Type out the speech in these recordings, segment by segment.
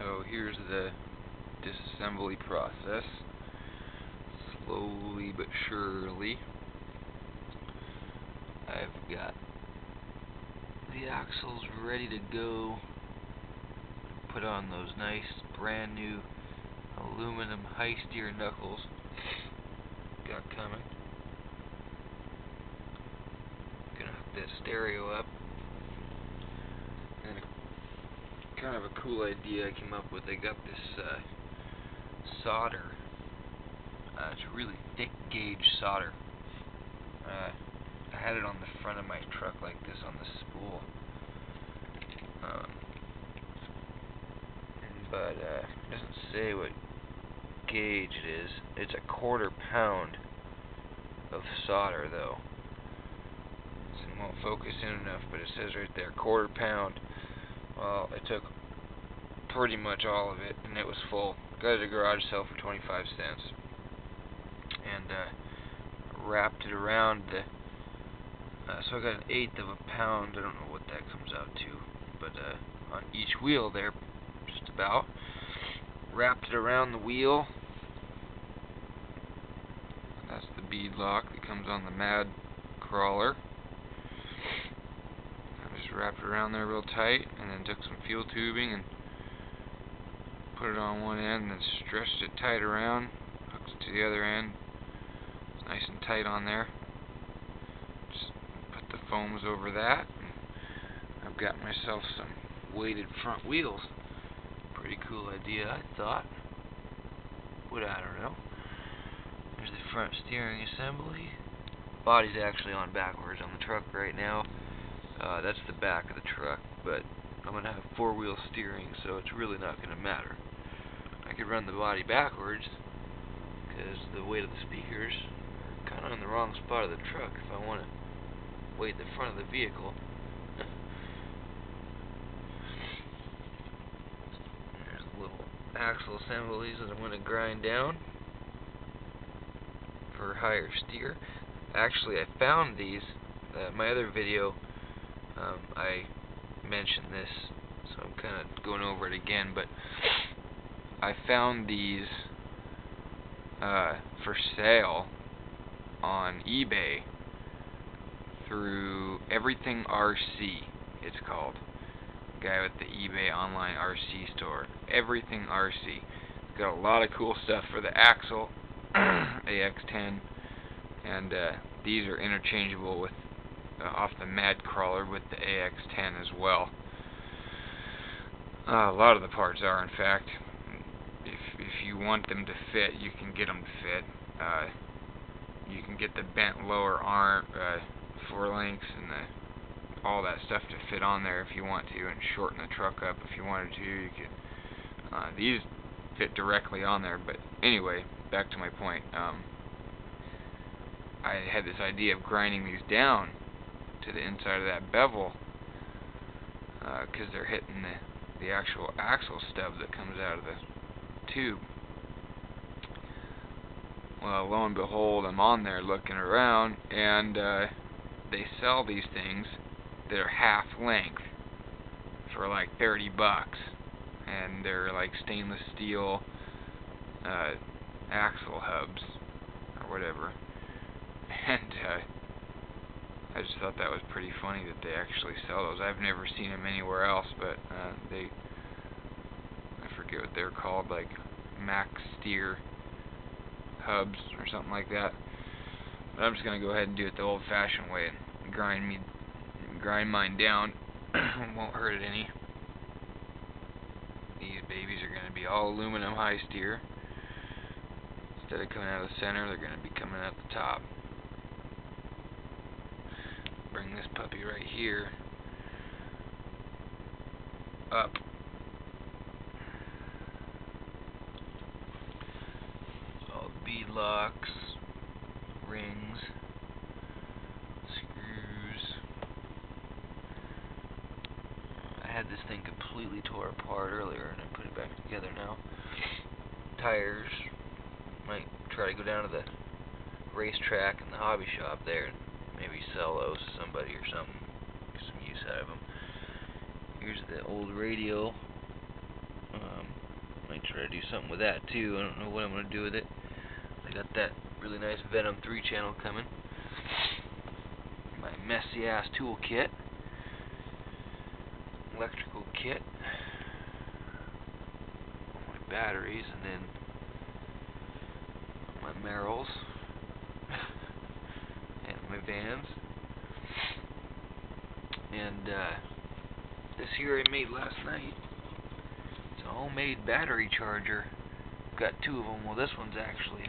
So here's the disassembly process. Slowly but surely, I've got the axles ready to go. Put on those nice brand new aluminum high steer knuckles. Got coming. Gonna hook that stereo up. And kind of a cool idea I came up with. I got this solder. It's really thick gauge solder. I had it on the front of my truck like this on the spool. But it doesn't say what gauge it is. It's a 1/4 pound of solder though. So it won't focus in enough, but it says right there 1/4 pound. Well, I took pretty much all of it and it was full. Got it at a garage sale for 25 cents. And wrapped it around the so I got 1/8 of a pound. I don't know what that comes out to, but on each wheel there, just about. Wrapped it around the wheel. That's the bead lock that comes on the Mad crawler. I just wrapped it around there real tight, and then took some fuel tubing and put it on one end, and then stretched it tight around. Hooked it to the other end. It's nice and tight on there. Just put the foams over that. And I've got myself some weighted front wheels. Pretty cool idea, I thought. What, I don't know. There's the front steering assembly. Body's actually on backwards on the truck right now. That's the back of the truck, but I'm going to have 4-wheel steering, so it's really not going to matter. I could run the body backwards, because the weight of the speakers are kind of in the wrong spot of the truck if I want to weight the front of the vehicle. There's little axle assemblies that I'm going to grind down for higher steer. Actually, I found these. My other video, I mentioned this, so I'm kind of going over it again, but I found these for sale on eBay through Everything RC, it's called. Guy with the eBay online RC store. Everything RC. Got a lot of cool stuff for the axle, AX10, and these are interchangeable with off the Mad crawler with the AX10 as well. A lot of the parts are, in fact. If you want them to fit, you can get them to fit. You can get the bent lower arm, forelengths, and all that stuff to fit on there if you want to, and shorten the truck up if you wanted to. You could. These fit directly on there, but anyway, back to my point. I had this idea of grinding these down to the inside of that bevel, because they're hitting the actual axle stub that comes out of the tube. Well, lo and behold, I'm on there looking around, and they sell these things that are half length for like $30, and they're like stainless steel axle hubs or whatever. And I just thought that was pretty funny that they actually sell those. I've never seen them anywhere else, but I forget what they're called, like Max Steer hubs or something like that. But I'm just gonna go ahead and do it the old-fashioned way and grind mine down. Won't hurt it any. These babies are gonna be all aluminum high steer. Instead of coming out of the center, they're gonna be coming out the top. Bring this puppy right here up. All bead locks, rings, screws. I had this thing completely tore apart earlier and I put it back together now. Tires. Might try to go down to the racetrack and the hobby shop there and maybe sell those to somebody or something. Get some use out of them. Here's the old radio. might try to do something with that too. I don't know what I'm going to do with it. I got that really nice Venom 3 channel coming. My messy ass tool kit. Electrical kit. My batteries, and then my Merrills. And my Vans. And this here I made last night. It's a homemade battery charger. Got two of them. Well, this one's actually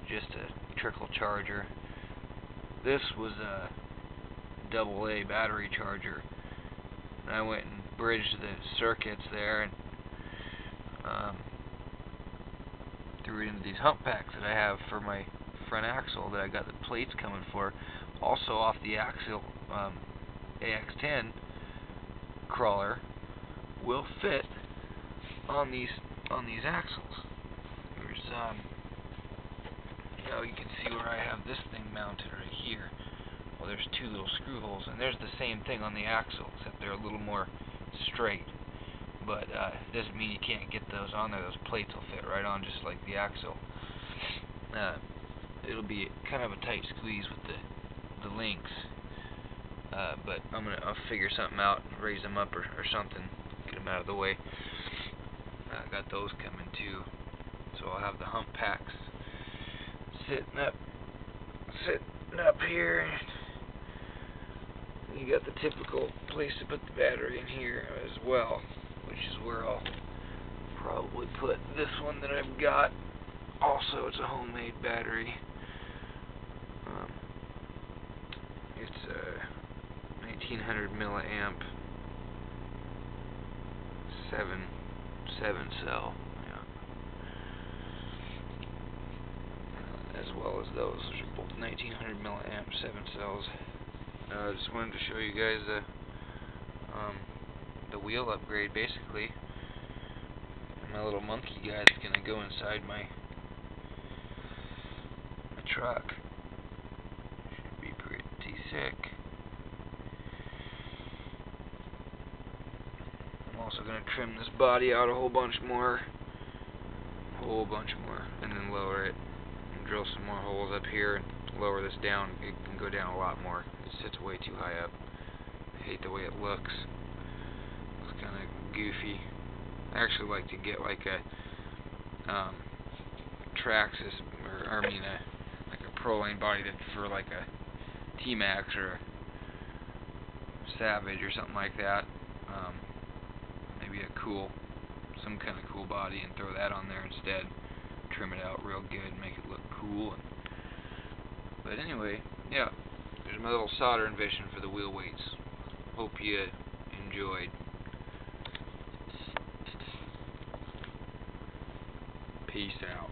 just a trickle charger. This was a AA battery charger. And I went and bridged the circuits there and threw it into these hump packs that I have for my front axle that I got the plates coming for. Also off the axle AX10 crawler will fit on these axles. There's you can see where I have this thing mounted right here. Well, there's two little screw holes, and there's the same thing on the axle, except they're a little more straight. But it doesn't mean you can't get those on there. Those plates will fit right on, just like the axle. It'll be kind of a tight squeeze with the links, but I'll figure something out, raise them up or something, get them out of the way. I got those coming too, so I'll have the hump packs sitting up here. You got the typical place to put the battery in here as well, which is where I'll probably put this one that I've got. Also, it's a homemade battery. It's a 1900 milliamp 7 cell, as well as those, which are both 1900 milliamp 7 cells. I just wanted to show you guys the wheel upgrade. Basically, my little monkey guy's gonna go inside my truck. Should be pretty sick. I'm also gonna trim this body out a whole bunch more, and then lower it and drill some more holes up here and lower this down. It can go down a lot more. It sits way too high up. I hate the way it looks. It's kind of goofy. I actually like to get like a Traxxas, or like a Pro Lane body for like a T-Max or a Savage or something like that. Maybe some kind of cool body, and throw that on there instead. Trim it out real good and make it look cool. But anyway, yeah, there's my little soldering vision for the wheel weights. Hope you enjoyed. Peace out.